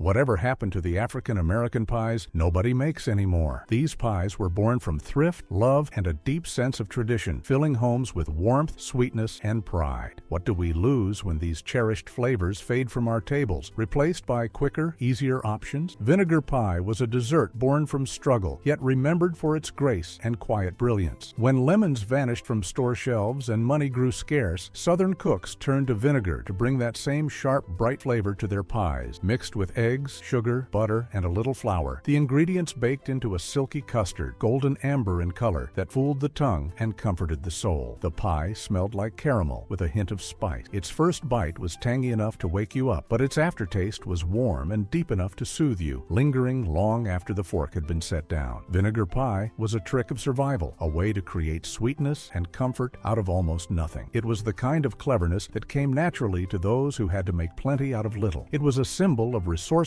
Whatever happened to the African-American pies nobody makes anymore? These pies were born from thrift, love, and a deep sense of tradition, filling homes with warmth, sweetness, and pride. What do we lose when these cherished flavors fade from our tables, replaced by quicker, easier options? Vinegar pie was a dessert born from struggle, yet remembered for its grace and quiet brilliance. When lemons vanished from store shelves and money grew scarce, Southern cooks turned to vinegar to bring that same sharp, bright flavor to their pies. Mixed with eggs, sugar, butter, and a little flour, the ingredients baked into a silky custard, golden amber in color, that fooled the tongue and comforted the soul. The pie smelled like caramel with a hint of spice. Its first bite was tangy enough to wake you up, but its aftertaste was warm and deep enough to soothe you, lingering long after the fork had been set down. Vinegar pie was a trick of survival, a way to create sweetness and comfort out of almost nothing. It was the kind of cleverness that came naturally to those who had to make plenty out of little. It was a symbol of resourcefulness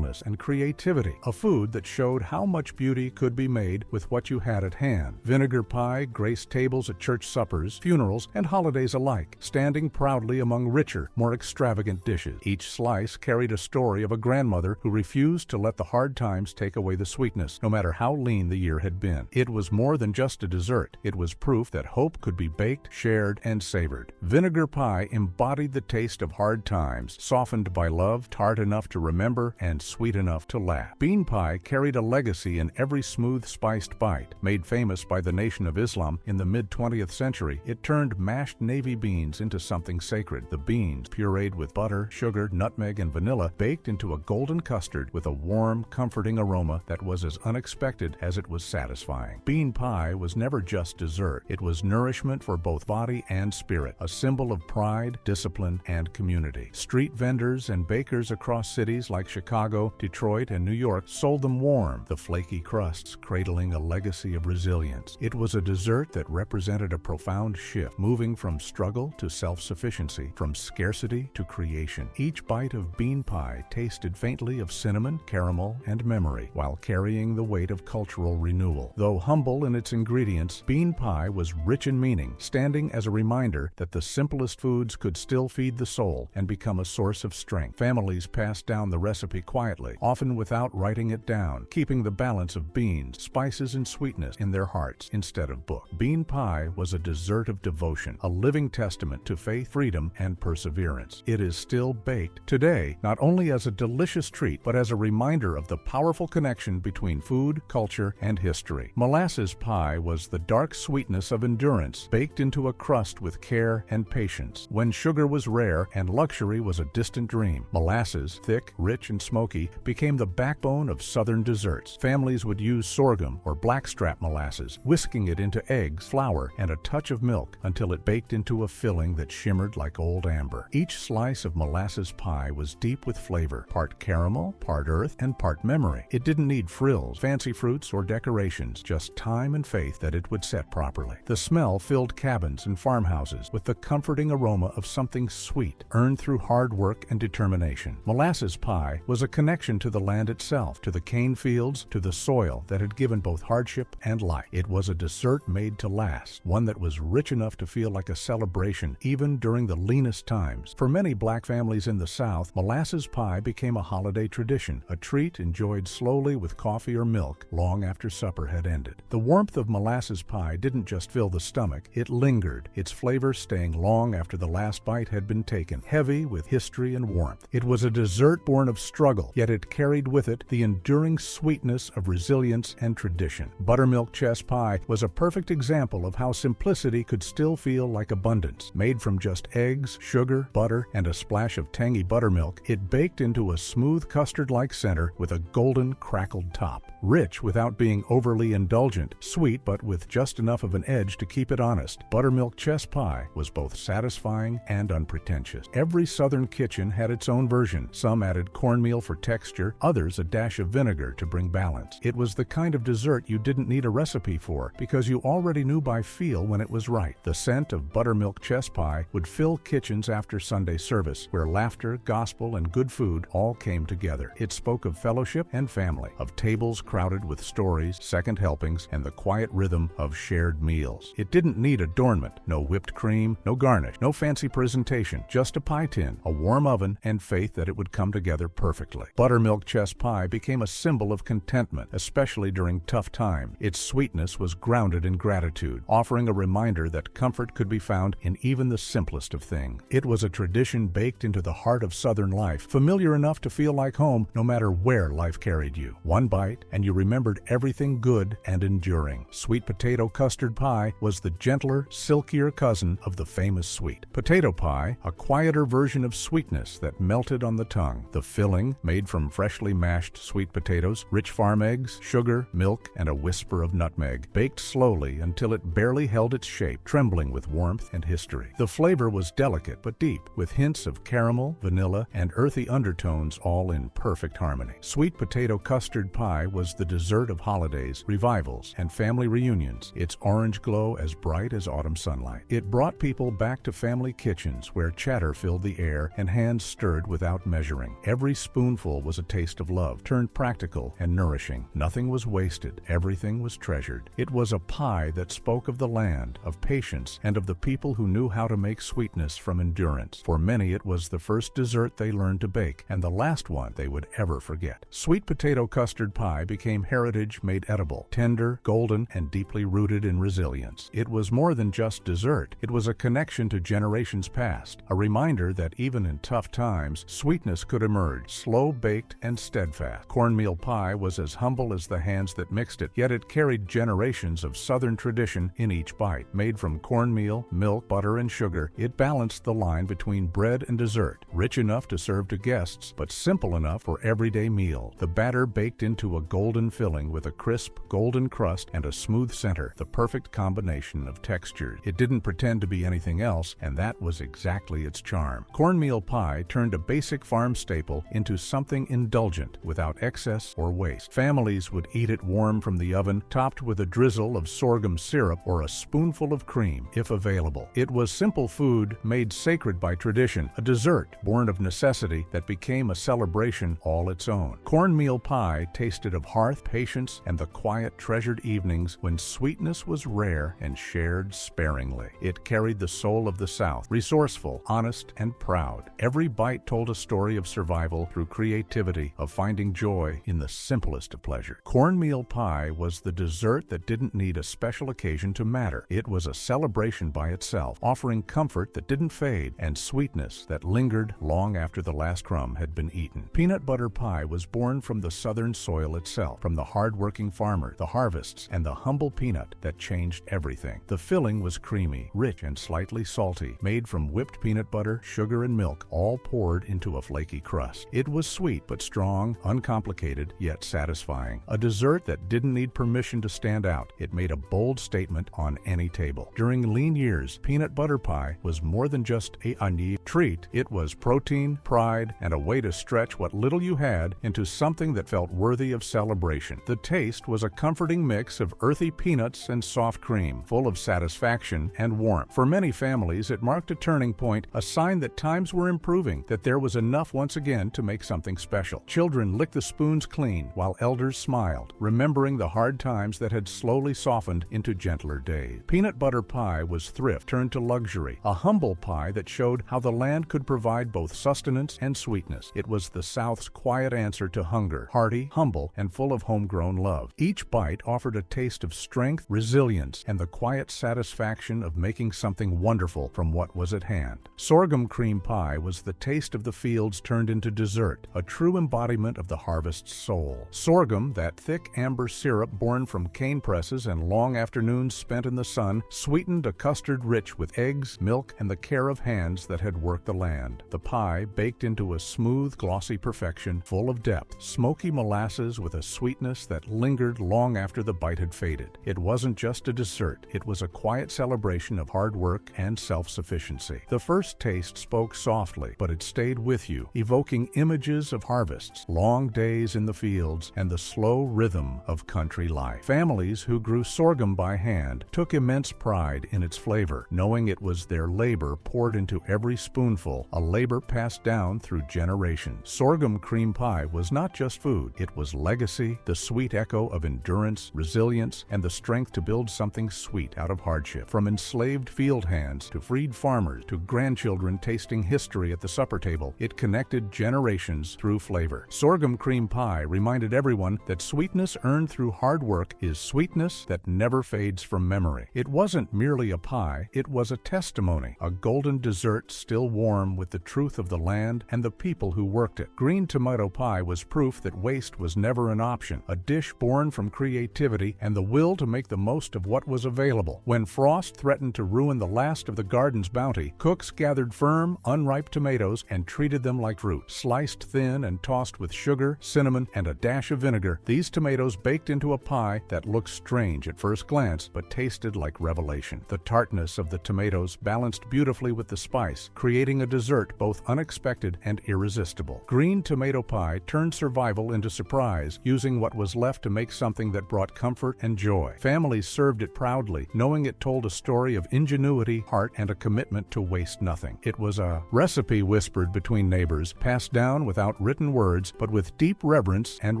and creativity, a food that showed how much beauty could be made with what you had at hand. Vinegar pie graced tables at church suppers, funerals, and holidays alike, standing proudly among richer, more extravagant dishes. Each slice carried a story of a grandmother who refused to let the hard times take away the sweetness, no matter how lean the year had been. It was more than just a dessert. It was proof that hope could be baked, shared, and savored. Vinegar pie embodied the taste of hard times, softened by love, tart enough to remember, and sweet enough to laugh. Bean pie carried a legacy in every smooth, spiced bite. Made famous by the Nation of Islam in the mid-20th century, it turned mashed navy beans into something sacred. The beans, pureed with butter, sugar, nutmeg, and vanilla, baked into a golden custard with a warm, comforting aroma that was as unexpected as it was satisfying. Bean pie was never just dessert. It was nourishment for both body and spirit, a symbol of pride, discipline, and community. Street vendors and bakers across cities like Chicago, Detroit, and New York sold them warm, the flaky crusts cradling a legacy of resilience. It was a dessert that represented a profound shift, moving from struggle to self-sufficiency, from scarcity to creation. Each bite of bean pie tasted faintly of cinnamon, caramel, and memory, while carrying the weight of cultural renewal. Though humble in its ingredients, bean pie was rich in meaning, standing as a reminder that the simplest foods could still feed the soul and become a source of strength. Families passed down the recipe quietly, often without writing it down, keeping the balance of beans, spices, and sweetness in their hearts instead of book. Bean pie was a dessert of devotion, a living testament to faith, freedom, and perseverance. It is still baked today, not only as a delicious treat, but as a reminder of the powerful connection between food, culture, and history. Molasses pie was the dark sweetness of endurance, baked into a crust with care and patience. When sugar was rare and luxury was a distant dream, molasses, thick, rich, and smoky, became the backbone of Southern desserts. Families would use sorghum or blackstrap molasses, whisking it into eggs, flour, and a touch of milk until it baked into a filling that shimmered like old amber. Each slice of molasses pie was deep with flavor, part caramel, part earth, and part memory. It didn't need frills, fancy fruits, or decorations, just time and faith that it would set properly. The smell filled cabins and farmhouses with the comforting aroma of something sweet, earned through hard work and determination. Molasses pie was a connection to the land itself, to the cane fields, to the soil that had given both hardship and life. It was a dessert made to last, one that was rich enough to feel like a celebration even during the leanest times. For many black families in the South, molasses pie became a holiday tradition, a treat enjoyed slowly with coffee or milk long after supper had ended. The warmth of molasses pie didn't just fill the stomach, it lingered, its flavor staying long after the last bite had been taken, heavy with history and warmth. It was a dessert born of struggle, yet it carried with it the enduring sweetness of resilience and tradition. Buttermilk chess pie was a perfect example of how simplicity could still feel like abundance. Made from just eggs, sugar, butter, and a splash of tangy buttermilk, it baked into a smooth custard-like center with a golden crackled top. Rich without being overly indulgent, sweet but with just enough of an edge to keep it honest, buttermilk chess pie was both satisfying and unpretentious. Every Southern kitchen had its own version. Some added cornmeal for texture, others a dash of vinegar to bring balance. It was the kind of dessert you didn't need a recipe for, because you already knew by feel when it was right. The scent of buttermilk chess pie would fill kitchens after Sunday service, where laughter, gospel, and good food all came together. It spoke of fellowship and family, of tables crowded with stories, second helpings, and the quiet rhythm of shared meals. It didn't need adornment, no whipped cream, no garnish, no fancy presentation, just a pie tin, a warm oven, and faith that it would come together perfectly. perfectly. Buttermilk chess pie became a symbol of contentment, especially during tough times. Its sweetness was grounded in gratitude, offering a reminder that comfort could be found in even the simplest of things. It was a tradition baked into the heart of Southern life, familiar enough to feel like home no matter where life carried you. One bite, and you remembered everything good and enduring. Sweet potato custard pie was the gentler, silkier cousin of the famous sweet potato pie, a quieter version of sweetness that melted on the tongue. The filling, made from freshly mashed sweet potatoes, rich farm eggs, sugar, milk, and a whisper of nutmeg, baked slowly until it barely held its shape, trembling with warmth and history. The flavor was delicate but deep, with hints of caramel, vanilla, and earthy undertones all in perfect harmony. Sweet potato custard pie was the dessert of holidays, revivals, and family reunions, its orange glow as bright as autumn sunlight. It brought people back to family kitchens where chatter filled the air and hands stirred without measuring. Every spoonful was a taste of love, turned practical and nourishing. Nothing was wasted, everything was treasured. It was a pie that spoke of the land, of patience, and of the people who knew how to make sweetness from endurance. For many, it was the first dessert they learned to bake, and the last one they would ever forget. Sweet potato custard pie became heritage made edible, tender, golden, and deeply rooted in resilience. It was more than just dessert. It was a connection to generations past, a reminder that even in tough times, sweetness could emerge, slow-baked and steadfast. Cornmeal pie was as humble as the hands that mixed it, yet it carried generations of Southern tradition in each bite. Made from cornmeal, milk, butter, and sugar, it balanced the line between bread and dessert, rich enough to serve to guests, but simple enough for everyday meal. The batter baked into a golden filling with a crisp, golden crust and a smooth center, the perfect combination of textures. It didn't pretend to be anything else, and that was exactly its charm. Cornmeal pie turned a basic farm staple into something indulgent, without excess or waste. Families would eat it warm from the oven, topped with a drizzle of sorghum syrup or a spoonful of cream, if available. It was simple food made sacred by tradition, a dessert born of necessity that became a celebration all its own. Cornmeal pie tasted of hearth, patience, and the quiet, treasured evenings when sweetness was rare and shared sparingly. It carried the soul of the South, resourceful, honest, and proud. Every bite told a story of survival through creativity, of finding joy in the simplest of pleasure. Cornmeal pie was the dessert that didn't need a special occasion to matter. It was a celebration by itself, offering comfort that didn't fade and sweetness that lingered long after the last crumb had been eaten. Peanut butter pie was born from the Southern soil itself, from the hard-working farmer, the harvests, and the humble peanut that changed everything. The filling was creamy, rich, and slightly salty, made from whipped peanut butter, sugar, and milk, all poured into a flaky crust. It was sweet but strong, uncomplicated, yet satisfying. A dessert that didn't need permission to stand out. It made a bold statement on any table. During lean years, peanut butter pie was more than just a neat treat. It was protein, pride, and a way to stretch what little you had into something that felt worthy of celebration. The taste was a comforting mix of earthy peanuts and soft cream, full of satisfaction and warmth. For many families, it marked a turning point, a sign that times were improving, that there was enough once again to make something special. Children licked the spoons clean, while elders smiled, remembering the hard times that had slowly softened into gentler days. Peanut butter pie was thrift turned to luxury, a humble pie that showed how the land could provide both sustenance and sweetness. It was the South's quiet answer to hunger, hearty, humble, and full of homegrown love. Each bite offered a taste of strength, resilience, and the quiet satisfaction of making something wonderful from what was at hand. Sorghum cream pie was the taste of the fields turned into dessert, a true embodiment of the harvest's soul. Sorghum, that thick amber syrup born from cane presses and long afternoons spent in the sun, sweetened a custard rich with eggs, milk, and the care of hands that had worked the land. The pie, baked into a smooth, glossy perfection, full of depth, smoky molasses with a sweetness that lingered long after the bite had faded. It wasn't just a dessert, it was a quiet celebration of hard work and self-sufficiency. The first taste spoke softly, but it stayed with you, evoking images of harvests, long days in the fields, and the slow rhythm of country life. Families who grew sorghum by hand took immense pride in its flavor, knowing it was their labor poured into every spoonful, a labor passed down through generations. Sorghum cream pie was not just food, it was legacy, the sweet echo of endurance, resilience, and the strength to build something sweet out of hardship. From enslaved field hands to freed farmers to grandchildren tasting history at the supper table, it connected generations generations through flavor. Sorghum cream pie reminded everyone that sweetness earned through hard work is sweetness that never fades from memory. It wasn't merely a pie, it was a testimony, a golden dessert still warm with the truth of the land and the people who worked it. Green tomato pie was proof that waste was never an option, a dish born from creativity and the will to make the most of what was available. When frost threatened to ruin the last of the garden's bounty, cooks gathered firm, unripe tomatoes and treated them like fruit. Sliced thin and tossed with sugar, cinnamon, and a dash of vinegar, these tomatoes baked into a pie that looked strange at first glance but tasted like revelation. The tartness of the tomatoes balanced beautifully with the spice, creating a dessert both unexpected and irresistible. Green tomato pie turned survival into surprise, using what was left to make something that brought comfort and joy. Families served it proudly, knowing it told a story of ingenuity, heart, and a commitment to waste nothing. It was a recipe whispered between neighbors, passed down without written words, but with deep reverence and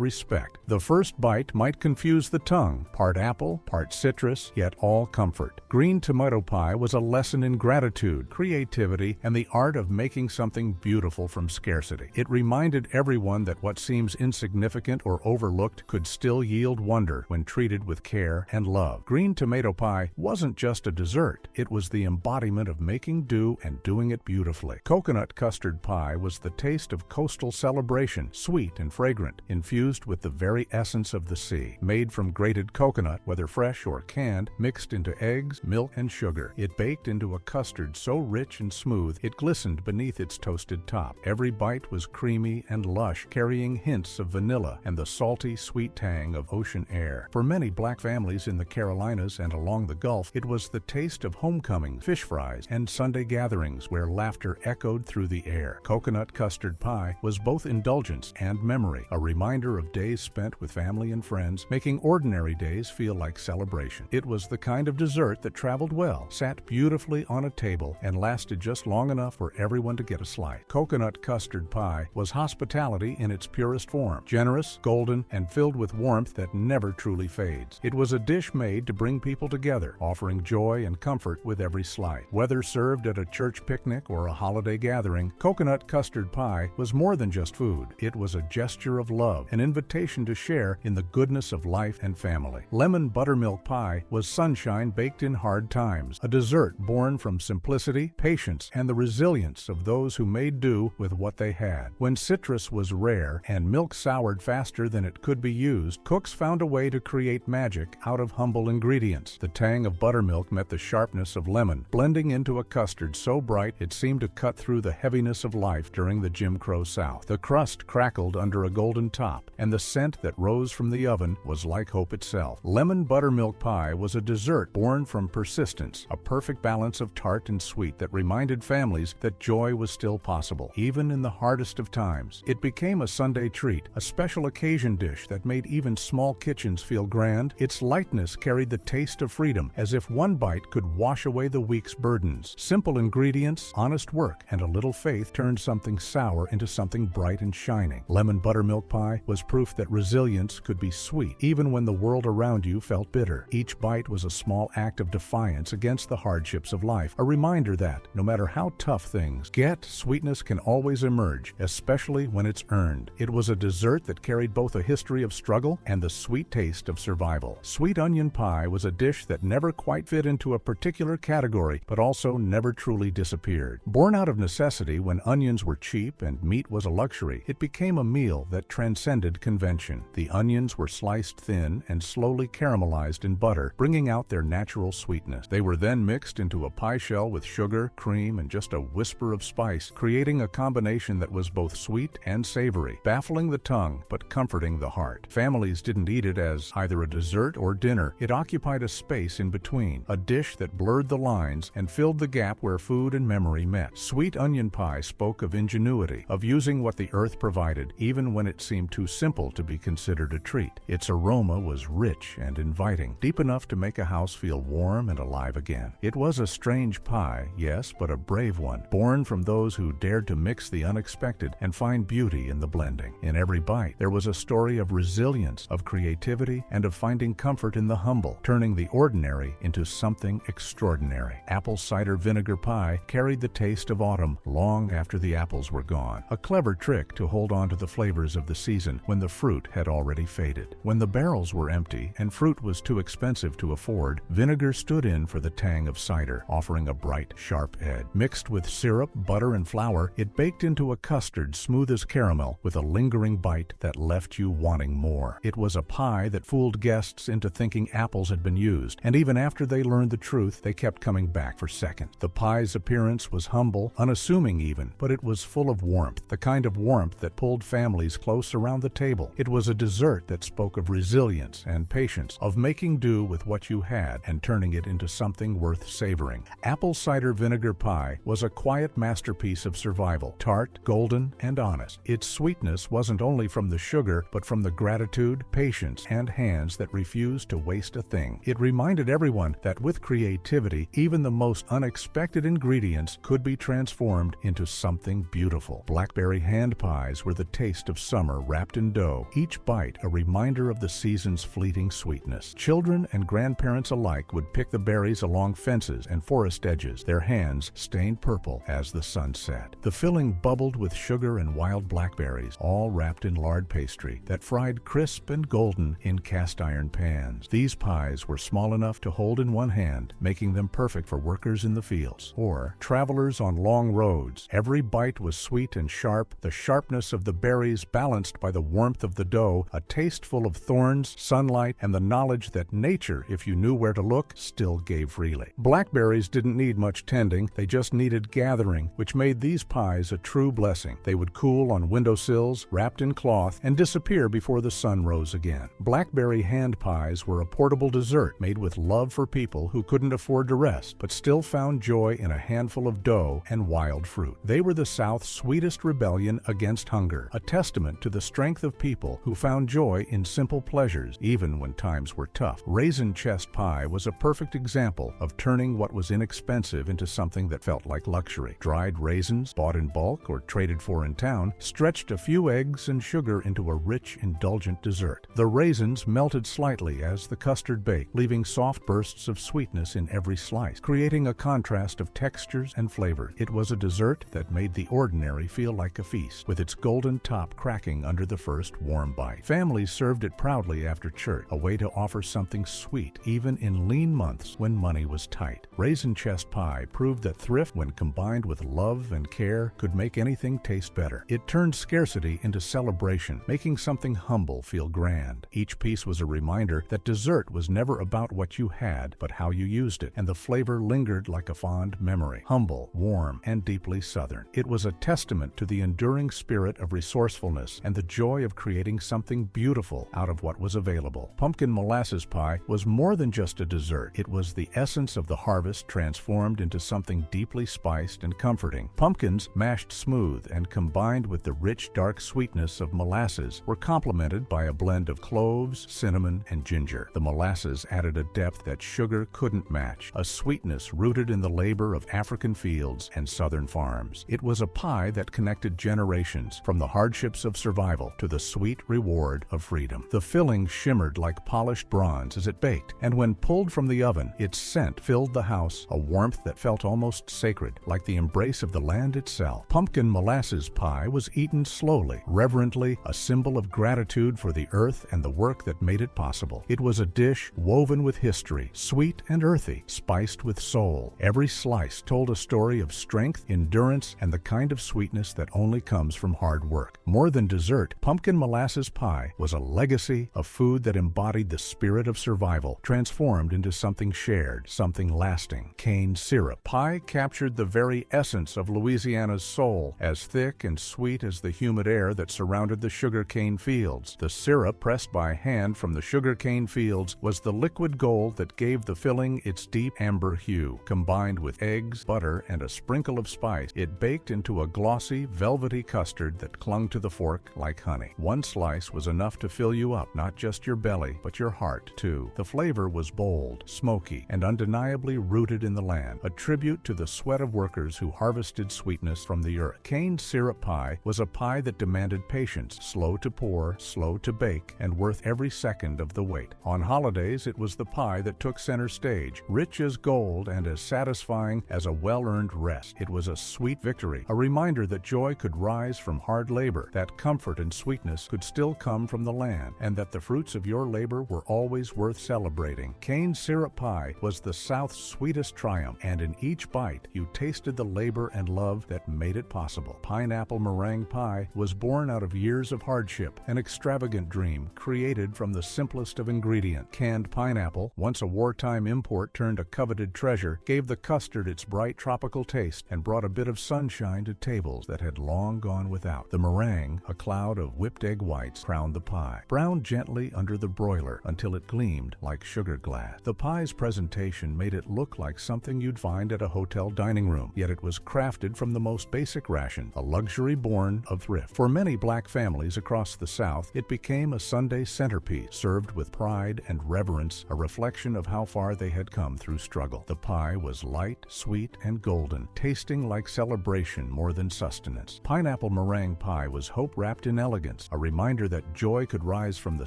respect. The first bite might confuse the tongue, part apple, part citrus, yet all comfort. Green tomato pie was a lesson in gratitude, creativity, and the art of making something beautiful from scarcity. It reminded everyone that what seems insignificant or overlooked could still yield wonder when treated with care and love. Green tomato pie wasn't just a dessert, it was the embodiment of making do and doing it beautifully. Coconut custard pie was the taste of coastal celebration, sweet and fragrant, infused with the very essence of the sea. Made from grated coconut, whether fresh or canned, mixed into eggs, milk, and sugar. It baked into a custard so rich and smooth it glistened beneath its toasted top. Every bite was creamy and lush, carrying hints of vanilla and the salty, sweet tang of ocean air. For many black families in the Carolinas and along the Gulf, it was the taste of homecoming, fish fries, and Sunday gatherings where laughter echoed through the air. Coconut custard pie was both indulgence and memory, a reminder of days spent with family and friends, making ordinary days feel like celebration. It was the kind of dessert that traveled well, sat beautifully on a table, and lasted just long enough for everyone to get a slice. Coconut custard pie was hospitality in its purest form, generous, golden, and filled with warmth that never truly fades. It was a dish made to bring people together, offering joy and comfort with every slice. Whether served at a church picnic or a holiday gathering, coconut custard pie was more than just food. It was a gesture of love, an invitation to share in the goodness of life and family. Lemon buttermilk pie was sunshine baked in hard times, a dessert born from simplicity, patience, and the resilience of those who made do with what they had. When citrus was rare and milk soured faster than it could be used, cooks found a way to create magic out of humble ingredients. The tang of buttermilk met the sharpness of lemon, blending into a custard so bright it seemed to cut through the heaviness of life during the Jim Crow South. The crust crackled under a golden top, and the scent that rose from the oven was like hope itself. Lemon buttermilk pie was a dessert born from persistence, a perfect balance of tart and sweet that reminded families that joy was still possible, even in the hardest of times. It became a Sunday treat, a special occasion dish that made even small kitchens feel grand. Its lightness carried the taste of freedom, as if one bite could wash away the week's burdens. Simple ingredients, honest work, and a little faith turned something sour into something bright and shining. Lemon buttermilk pie was proof that resilience could be sweet, even when the world around you felt bitter. Each bite was a small act of defiance against the hardships of life, a reminder that, no matter how tough things get, sweetness can always emerge, especially when it's earned. It was a dessert that carried both a history of struggle and the sweet taste of survival. Sweet onion pie was a dish that never quite fit into a particular category, but also never truly disappeared. Born out of necessity when onions were cheap and meat was a luxury, it became a meal that transcended convention. The onions were sliced thin and slowly caramelized in butter, bringing out their natural sweetness. They were then mixed into a pie shell with sugar, cream, and just a whisper of spice, creating a combination that was both sweet and savory, baffling the tongue but comforting the heart. Families didn't eat it as either a dessert or dinner. It occupied a space in between, a dish that blurred the lines and filled the gap where food and memory met. Sweet onion pie spoke of ingenuity, of using what the earth provided, even when it seemed too simple to be considered a treat. Its aroma was rich and inviting, deep enough to make a house feel warm and alive again. It was a strange pie, yes, but a brave one, born from those who dared to mix the unexpected and find beauty in the blending. In every bite, there was a story of resilience, of creativity, and of finding comfort in the humble, turning the ordinary into something extraordinary. Apple cider vinegar pie carried the taste of autumn long after the apples were gone. A clever trick to hold on to the flavors of the season when the fruit had already faded. When the barrels were empty and fruit was too expensive to afford, vinegar stood in for the tang of cider, offering a bright, sharp edge. Mixed with syrup, butter, and flour, it baked into a custard smooth as caramel with a lingering bite that left you wanting more. It was a pie that fooled guests into thinking apples had been used, and even after they learned the truth, they kept coming back for seconds. The pie's appearance was humble, unassuming even, but it was full of warmth, the kind of warmth that pulled families close around the table. It was a dessert that spoke of resilience and patience, of making do with what you had and turning it into something worth savoring. Apple cider vinegar pie was a quiet masterpiece of survival, tart, golden, and honest. Its sweetness wasn't only from the sugar, but from the gratitude, patience, and hands that refused to waste a thing. It reminded everyone that with creativity, even the most unexpected ingredients could be transformed into something beautiful. Blackberry hand pies were the taste of summer wrapped in dough, each bite a reminder of the season's fleeting sweetness. Children and grandparents alike would pick the berries along fences and forest edges, their hands stained purple as the sun set. The filling bubbled with sugar and wild blackberries, all wrapped in lard pastry that fried crisp and golden in cast-iron pans. These pies were small enough to hold in one hand, making them perfect for workers in the fields or travelers on long roads. Every bite was sweet and sharp, the sharpness of the berries balanced by the warmth of the dough, a taste full of thorns, sunlight, and the knowledge that nature, if you knew where to look, still gave freely. Blackberries didn't need much tending, they just needed gathering, which made these pies a true blessing. They would cool on windowsills, wrapped in cloth, and disappear before the sun rose again. Blackberry hand pies were a portable dessert made with love for people who couldn't afford to rest, but still found joy in a handful of dough and wild fruit. They were the South's sweetest rebellion against hunger, a testament to the strength of people who found joy in simple pleasures, even when times were tough. Raisin chest pie was a perfect example of turning what was inexpensive into something that felt like luxury. Dried raisins, bought in bulk or traded for in town, stretched a few eggs and sugar into a rich, indulgent dessert. The raisins melted slightly as the custard baked, leaving soft bursts of sweetness in every slice, creating a contrast of textures and flavors. It was a dessert that made the ordinary feel like a feast, with its golden top cracking under the first warm bite. Families served it proudly after church, a way to offer something sweet, even in lean months when money was tight. Raisin chest pie proved that thrift, when combined with love and care, could make anything taste better. It turned scarcity into celebration, making something humble feel grand. Each piece was a reminder that dessert was never about what you had, but how you used it, and the flavor lingered like a fond memory, humble, warm, and deeply Southern. It was a testament to the enduring spirit of resourcefulness and the joy of creating something beautiful out of what was available. Pumpkin molasses pie was more than just a dessert. It was the essence of the harvest transformed into something deeply spiced and comforting. Pumpkins, mashed smooth and combined with the rich, dark sweetness of molasses, were complemented by a blend of cloves, cinnamon, and ginger. The molasses added a depth that sugar couldn't match, a sweetness rooted in the labor of African fields and Southern farms. It was a pie that connected generations, from the hardships of survival to the sweet reward of freedom. The filling shimmered like polished bronze as it baked, and when pulled from the oven, its scent filled the house, a warmth that felt almost sacred, like the embrace of the land itself. Pumpkin molasses pie was eaten slowly, reverently, a symbol of gratitude for the earth and the work that made it possible. It was a dish woven with history, sweet and earthy, spiced with soul. Every slice told a story of strength, endurance, and the kind of sweetness that only comes from hard work. More than dessert, pumpkin molasses pie was a legacy of food that embodied the spirit of survival, transformed into something shared, something lasting. Cane syrup pie captured the very essence of Louisiana's soul, as thick and sweet as the humid air that surrounded the sugarcane fields. The syrup, pressed by hand from the sugarcane fields, was the liquid gold that gave the filling its deep amber hue. Combined with eggs, butter, and a sprinkle of spice, it baked into a glossy, velvety custard that clung to the fork like honey. One slice was enough to fill you up, not just your belly, but your heart, too. The flavor was bold, smoky, and undeniably rooted in the land, a tribute to the sweat of workers who harvested sweetness from the earth. Cane syrup pie was a pie that demanded patience, slow to pour, slow to bake, and worth every second of the wait. On holidays, it was the pie that took center stage, rich as gold and as satisfying as a well-earned rest. It was a sweet victory, a reminder that joy could rise from hard labor, that comfort and sweetness could still come from the land, and that the fruits of your labor were always worth celebrating. Cane syrup pie was the South's sweetest triumph, and in each bite you tasted the labor and love that made it possible. Pineapple meringue pie was born out of years of hardship, an extravagant dream created from the simplest of ingredients. Canned pineapple, once a wartime import turned a coveted treasure, gave the custard its bright tropical taste and brought a bit of sunshine to tables that had long gone without. The meringue, a cloud of whipped egg whites, crowned the pie, browned gently under the broiler until it gleamed like sugar glass. The pie's presentation made it look like something you'd find at a hotel dining room, yet it was crafted from the most basic ration, a luxury born of thrift. For many black families across the South, it became a Sunday centerpiece, served with pride and reverence, a reflection of how far they had come through struggle. The pie was light, sweet, and golden, tasting like celebration more than sustenance. Pineapple meringue pie was hope wrapped in elegance, a reminder that joy could rise from the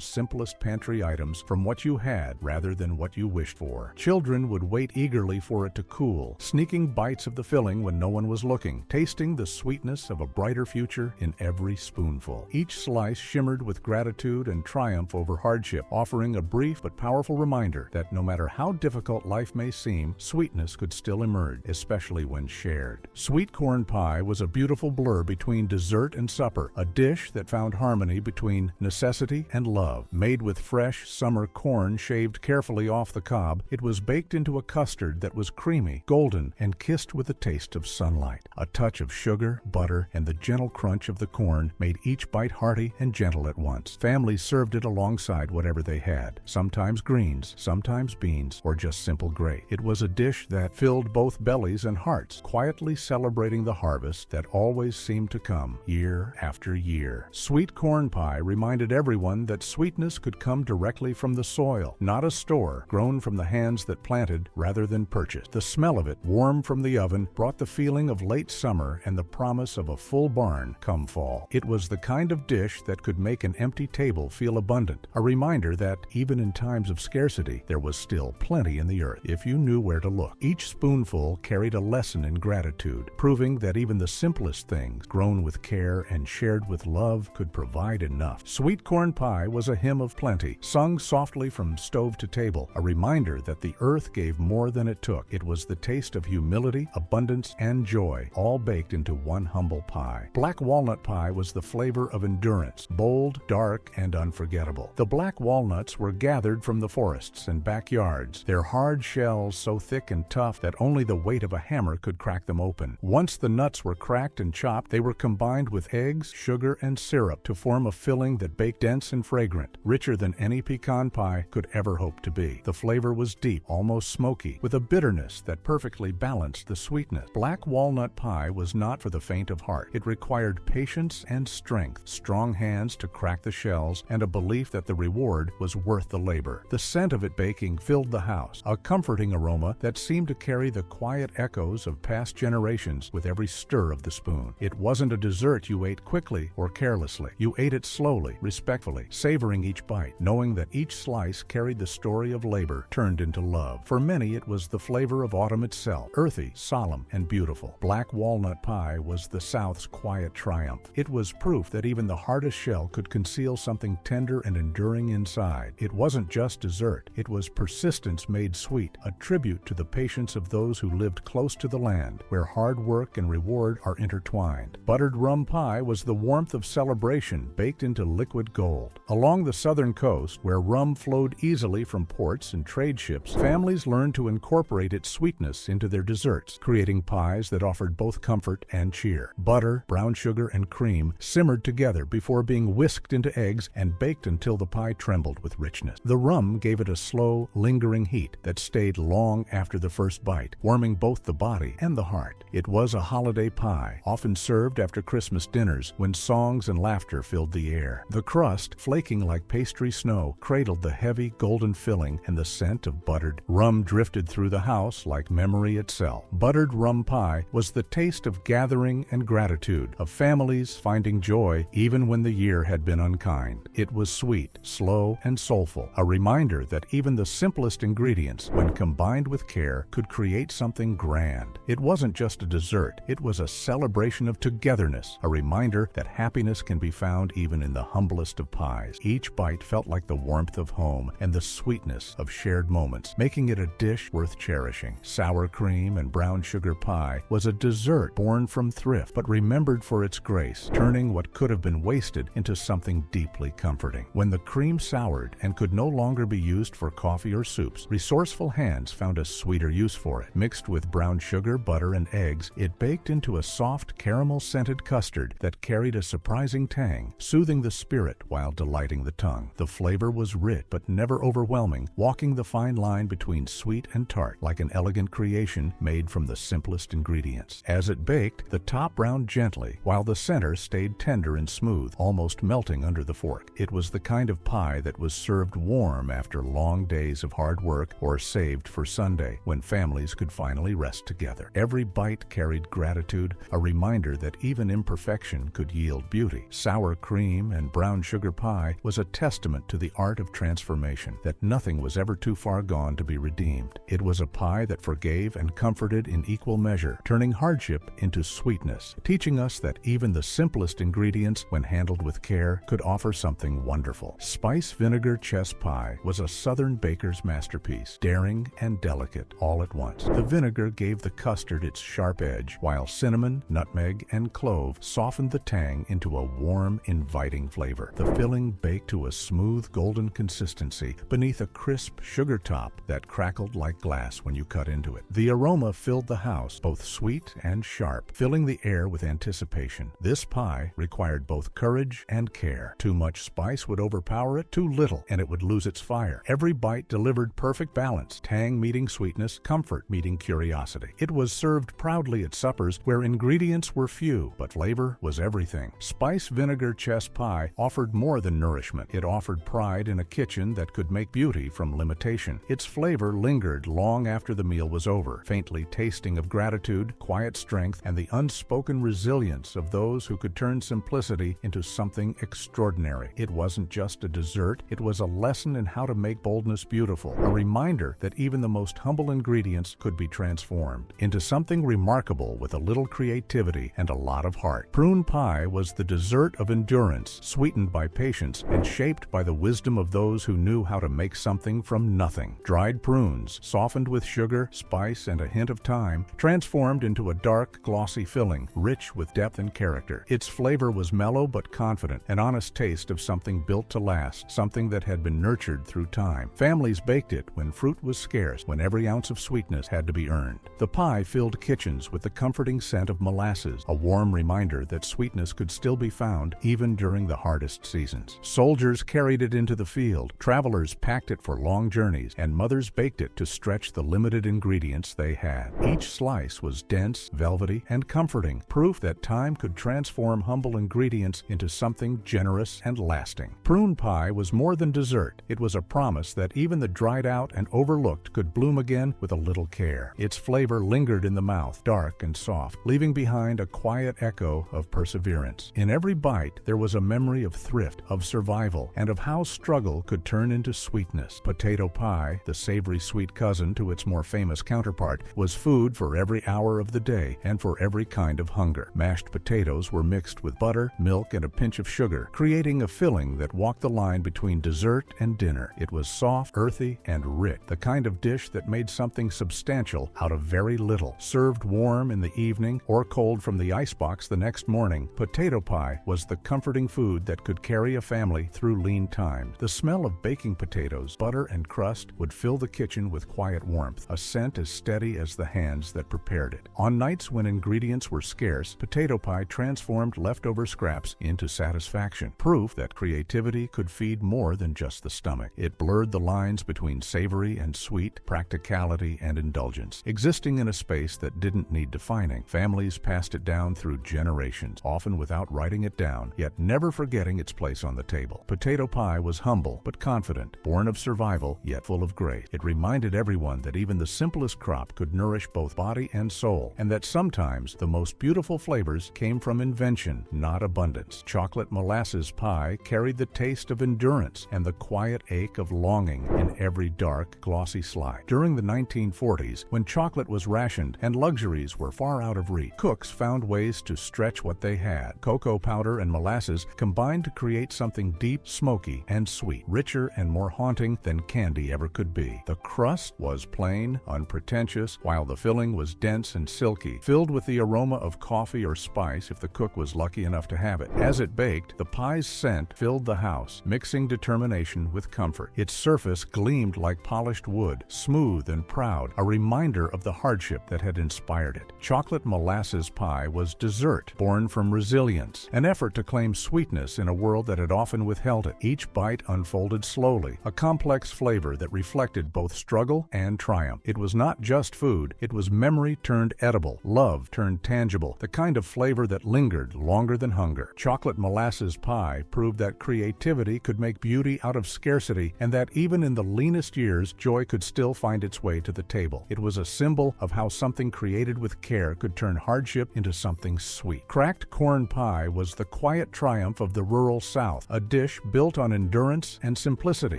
simplest pantry items, from what you had rather than what you wished for. Children would wait eagerly for it to cool, sneaking bites of the filling when no one was looking, tasting the sweetness of a brighter future in every spoonful. Each slice shimmered with gratitude and triumph over hardship, offering a brief but powerful reminder that no matter how difficult life may seem, sweetness could still emerge, especially when shared. Sweet corn pie was a beautiful blur between dessert and supper, a dish that found harmony between necessity and love. Made with fresh summer corn shaved carefully off the cob, it was baked into a custard that was creamy, golden, and kissed with a taste of sunlight. A touch of sugar, butter, and the gentle crunch of the corn made each bite hearty and gentle at once. Families served it alongside whatever they had, sometimes greens, sometimes beans, or just simple gravy. It was a dish that filled both bellies and hearts, quietly celebrating the harvest that always seemed to come year after year. Sweet corn pie reminded everyone that sweetness could come directly from the soil, not a store, grown from the hands that planted rather than purchased. The smell of it, warm from the oven, brought the feeling of late summer and the promise of a full barn come fall. It was the kind of dish that could make an empty table feel abundant, a reminder that even in times of scarcity, there was still plenty in the earth if you knew where to look. Each spoonful carried a lesson in gratitude, proving that even the simplest things, grown with care and shared with love, could provide enough. Sweet corn pie was a hymn of plenty, sung softly from stove to table, a reminder that the earth gave more than it took. It was the taste of humility, abundance, and joy, all baked into one humble pie. Black walnut pie was the flavor of endurance, bold, dark, and unforgettable. The black walnuts were gathered from the forests and backyards, their hard shells so thick and tough that only the weight of a hammer could crack them open. Once the nuts were cracked and chopped, they were combined with eggs, sugar, and syrup to form a filling that baked dense and fragrant, richer than any pecan pie could ever hope to be. The flavor was deep, almost smoky, with a bitterness that perfectly balanced the sweetness. Black walnut pie was not for the faint of heart. It required patience and strength, strong hands to crack the shells, and a belief that the reward was worth the labor. The scent of it baking filled the house, a comforting aroma that seemed to carry the quiet echoes of past generations with every stir of the spoon. It wasn't a dessert you ate quickly or carelessly. You ate it slowly, respectfully, savoring each bite, knowing that each slice carried the story of labor turned into love. For many, it was the flavor of autumn itself, earthy, solemn, and beautiful. Black walnut pie was the South's quiet triumph. It was proof that even the hardest shell could conceal something tender and enduring inside. It wasn't just dessert. It was persistence made sweet, a tribute to the patience of those who lived close to the land, where hard work and reward are intertwined. Buttered rum pie was the warmth of celebration baked into liquid gold. Along the southern coast, where rum flowed easily from ports and trade ships, families learned to incorporate its sweetness into their desserts, creating pies that offered both comfort and cheer. Butter, brown sugar, and cream simmered together before being whisked into eggs and baked until the pie trembled with richness. The rum gave it a slow, lingering heat that stayed long after the first bite, warming both the body and the heart. It was a holiday pie, often served after Christmas dinners when songs and laughter filled the air. The crust, flaking like pastry snow, cradled the heavy golden filling, and the scent of buttered rum drifted through the house like memory itself. Buttered rum pie was the taste of gathering and gratitude, of families finding joy even when the year had been unkind. It was sweet, slow, and soulful, a reminder that even the simplest ingredients, when combined with care, could create something grand. It wasn't just a dessert, it was a celebration of togetherness, a reminder that happiness can be found even in the humblest of pies. Each bite felt like the warmth of home and the sweetness of shared moments, making it a dish worth cherishing. Sour cream and brown sugar pie was a dessert born from thrift, but remembered for its grace, turning what could have been wasted into something deeply comforting. When the cream soured and could no longer be used for coffee or soups, resourceful hands found a sweeter use for it. Mixed with brown sugar, butter, and eggs, it baked into a soft, caramel-scented custard that carried a surprising tang, soothing the spirit while delighting the tongue. The flavor was rich but never overwhelming, walking the fine line between sweet and tart, like an elegant creation made from the simplest ingredients. As it baked, the top browned gently, while the center stayed tender and smooth, almost melting under the fork. It was the kind of pie that was served warm after long days of hard work or saved for Sunday, when families could finally rest together. Every bite carried gratitude, a reminder that even imperfection could yield beauty. Sour cream and brown sugar pie was a testament to the art of transformation, that nothing was ever too far gone to be redeemed. It was a pie that forgave and comforted in equal measure, turning hardship into sweetness, teaching us that even the simplest ingredients, when handled with care, could offer something wonderful. Spice vinegar chess pie was a southern baker's masterpiece, daring and delicate all at once. The vinegar gave the custard its sharp edge, while cinnamon, nutmeg, and clove softened the tang into a warm, inviting flavor. The filling baked to a smooth, golden consistency beneath a crisp sugar top that crackled like glass when you cut into it. The aroma filled the house, both sweet and sharp, filling the air with anticipation. This pie required both courage and care. Too much spice would overpower it, too little, and it would lose its fire. Every bite delivered perfect balance, tang meeting sweetness, comfort meeting curiosity. It was served proudly at suppers where ingredients were few, but flavor was everything. Spice vinegar chess pie offered more than nourishment. It offered pride in a kitchen that could make beauty from limitation. Its flavor lingered long after the meal was over, faintly tasting of gratitude, quiet strength, and the unspoken resilience of those who could turn simplicity into something extraordinary. It wasn't just a dessert, it was a lesson in how to make boldness beautiful, a reminder that even the most humble ingredients could be transformed into something remarkable with a little creativity and a lot of heart. Prune pie was the dessert of endurance, sweetened by patience and shaped by the wisdom of those who knew how to make something from nothing. Dried prunes, softened with sugar, spice, and a hint of thyme, transformed into a dark, glossy filling, rich with depth and character. Its flavor was mellow but confident, an honest taste of something built to last, something that had been nurtured through time. Families baked it when fruit was scarce, when every ounce of sweetness had to be earned. The pie filled kitchens with the comforting scent of molasses, a warm reminder that sweetness could still be found even during the hardest seasons. Soldiers carried it into the field, travelers packed it for long journeys, and mothers baked it to stretch the limited ingredients they had. Each slice was dense, velvety, and comforting, proof that time could transform humble ingredients into something generous and lasting. Prune pie was more than dessert. It was a promise that even the dried out and overlooked could bloom again with a little care. Its flavor lingered in the mouth, dark and soft, leaving behind a quiet echo of perseverance. In every bite, there was a memory of thrift, of survival, and of how struggle could turn into sweetness. Potato pie, the savory sweet cousin to its more famous counterpart, was food for every hour of the day and for every kind of hunger. Mashed potatoes were mixed with butter, milk, and a pinch of sugar, creating a filling that walked the line between dessert and dinner. It was soft, earthy, and rich, the kind of dish that made something substantial out of very little. Served warm in the evening or cold from the icebox the next morning, potato pie was the comforting food that could carry a family through lean times. The smell of baking potatoes, butter, and crust would fill the kitchen with quiet warmth, a scent as steady as the hands that prepared it. On nights when ingredients were scarce, potato pie transformed leftover scraps into satisfaction, proof that creativity could feed more than just the stomach. It blurred the lines between savory and sweet, practicality and indulgence, existing in a space that didn't need defining. Families passed it down through generations, often without writing it down, yet never forgetting its place on the table. Potato pie was humble but confident, born of survival, yet full of grace. It reminded everyone that even the simplest crop could nourish both body and soul, and that sometimes the most beautiful flavors came from invention, not abundance. Chocolate molasses pie carried the taste of endurance and the quiet ache of longing in every dark, glossy slice. During the 1940s, when chocolate was rationed and luxuries were far out of reach, cooks found ways ways to stretch what they had. Cocoa powder and molasses combined to create something deep, smoky, and sweet, richer and more haunting than candy ever could be. The crust was plain, unpretentious, while the filling was dense and silky, filled with the aroma of coffee or spice if the cook was lucky enough to have it. As it baked, the pie's scent filled the house, mixing determination with comfort. Its surface gleamed like polished wood, smooth and proud, a reminder of the hardship that had inspired it. Chocolate molasses pie was dessert, born from resilience, an effort to claim sweetness in a world that had often withheld it. Each bite unfolded slowly, a complex flavor that reflected both struggle and triumph. It was not just food, it was memory turned edible, love turned tangible, the kind of flavor that lingered longer than hunger. Chocolate molasses pie proved that creativity could make beauty out of scarcity, and that even in the leanest years, joy could still find its way to the table. It was a symbol of how something created with care could turn hardship into something sweet. Cracked corn pie was the quiet triumph of the rural South, a dish built on endurance and simplicity.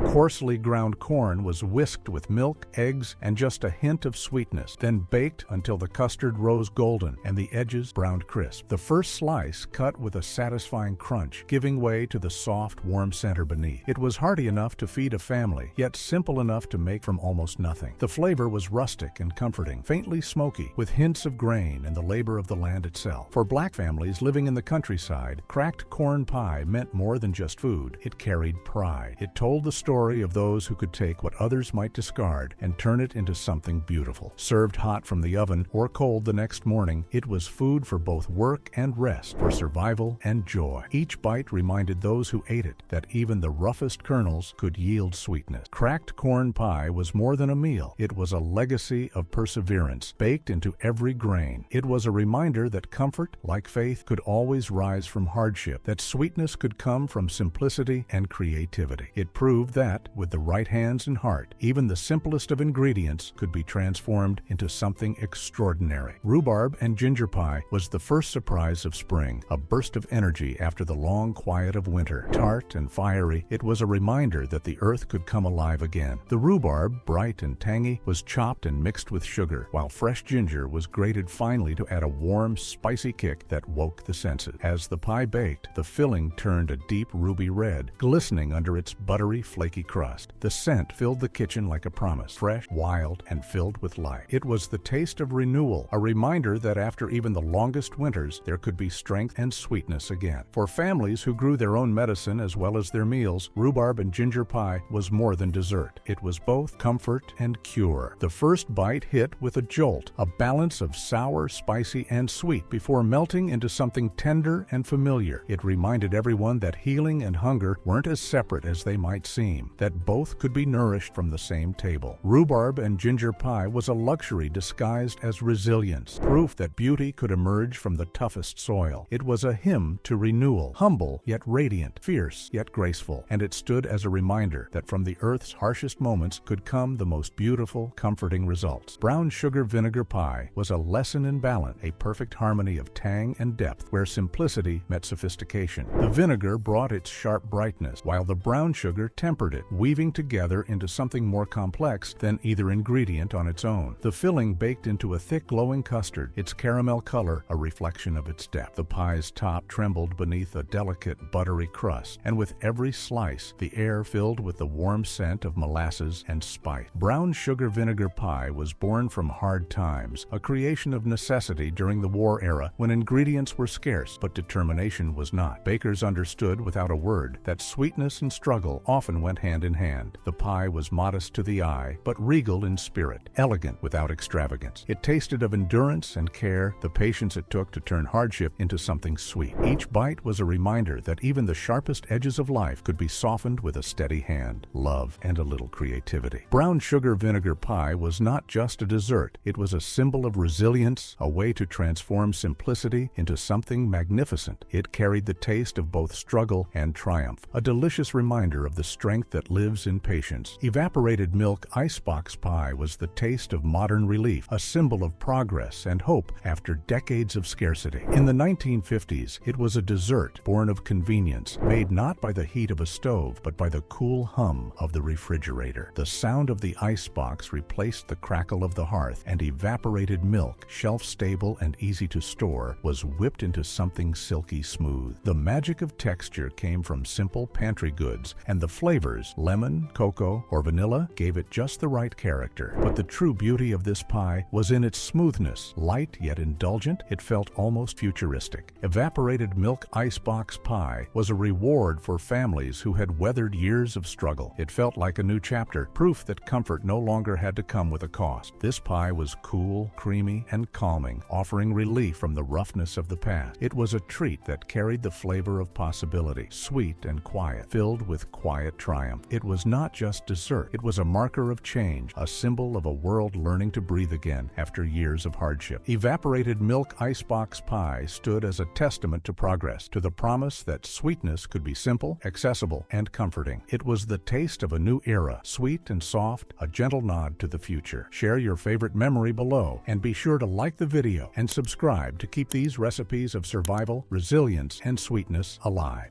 Coarsely ground corn was whisked with milk, eggs, and just a hint of sweetness, then baked until the custard rose golden and the edges browned crisp. The first slice cut with a satisfying crunch, giving way to the soft, warm center beneath. It was hearty enough to feed a family, yet simple enough to make from almost nothing. The flavor was rustic and comforting, faintly smoky, with hints of grain and the labor of the land itself. For Black families living in the countryside, cracked corn pie meant more than just food. It carried pride. It told the story of those who could take what others might discard and turn it into something beautiful. Served hot from the oven or cold the next morning, it was food for both work and rest, for survival and joy. Each bite reminded those who ate it that even the roughest kernels could yield sweetness. Cracked corn pie was more than a meal. It was a legacy of perseverance, baked into every grain. It was a reminder that comfort, like faith, could always rise from hardship, that sweetness could come from simplicity and creativity. It proved that, with the right hands and heart, even the simplest of ingredients could be transformed into something extraordinary. Rhubarb and ginger pie was the first surprise of spring, a burst of energy after the long quiet of winter. Tart and fiery, it was a reminder that the earth could come alive again. The rhubarb, bright and tangy, was chopped and mixed with sugar, while fresh ginger was grated finely to add a warm, spicy kick that woke the senses. As the pie baked, the filling turned a deep ruby red, glistening under its buttery, flaky crust. The scent filled the kitchen like a promise, fresh, wild, and filled with life. It was the taste of renewal, a reminder that after even the longest winters, there could be strength and sweetness again. For families who grew their own medicine as well as their meals, rhubarb and ginger pie was more than dessert. It was both comfort and cure. The first bite hit with a jolt, a balance of sour, spicy, and sweet before melting into something tender and familiar. It reminded everyone that healing and hunger weren't as separate as they might seem, that both could be nourished from the same table. Rhubarb and ginger pie was a luxury disguised as resilience, proof that beauty could emerge from the toughest soil. It was a hymn to renewal, humble yet radiant, fierce yet graceful, and it stood as a reminder that from the earth's harshest moments could come the most beautiful, comforting results. Brown sugar vinegar pie was a lesson in balance, a perfect harmony of tang and depth where simplicity met sophistication. The vinegar brought its sharp brightness, while the brown sugar tempered it, weaving together into something more complex than either ingredient on its own. The filling baked into a thick, glowing custard, its caramel color a reflection of its depth. The pie's top trembled beneath a delicate, buttery crust, and with every slice, the air filled with the warm scent of molasses and spice. Brown sugar vinegar pie was born from hard times, a creation of necessity during the war era when ingredients were scarce, but determination was not. Bakers understood without a word that sweetness and struggle often went hand in hand. The pie was modest to the eye, but regal in spirit, elegant without extravagance. It tasted of endurance and care, the patience it took to turn hardship into something sweet. Each bite was a reminder that even the sharpest edges of life could be softened with a steady hand, love, and a little creativity. Brown sugar vinegar pie was not just a dessert, it was a symbol of resilience, a way to transform simplicity into something magnificent. It carried the taste of both struggle and triumph, a delicious reminder of the strength that lives in patience. Evaporated milk icebox pie was the taste of modern relief, a symbol of progress and hope after decades of scarcity. In the 1950s, it was a dessert born of convenience, made not by the heat of a stove, but by the cool hum of the refrigerator. The sound of the icebox replaced the crackle of the hearth, and evaporated milk, shelf-stable and easy to store was whipped into something silky smooth. The magic of texture came from simple pantry goods, and the flavors, lemon, cocoa, or vanilla, gave it just the right character. But the true beauty of this pie was in its smoothness. Light yet indulgent, it felt almost futuristic. Evaporated milk icebox pie was a reward for families who had weathered years of struggle. It felt like a new chapter, proof that comfort no longer had to come with a cost. This pie was cool, creamy, and calming, offering relief from the roughness of the past. It was a treat that carried the flavor of possibility, sweet and quiet, filled with quiet triumph. It was not just dessert. It was a marker of change, a symbol of a world learning to breathe again after years of hardship. Evaporated milk icebox pie stood as a testament to progress, to the promise that sweetness could be simple, accessible, and comforting. It was the taste of a new era, sweet and soft, a gentle nod to the future. Share your favorite memory below, and be sure to like the video and subscribe to keep these recipes of survival, resilience, and sweetness alive.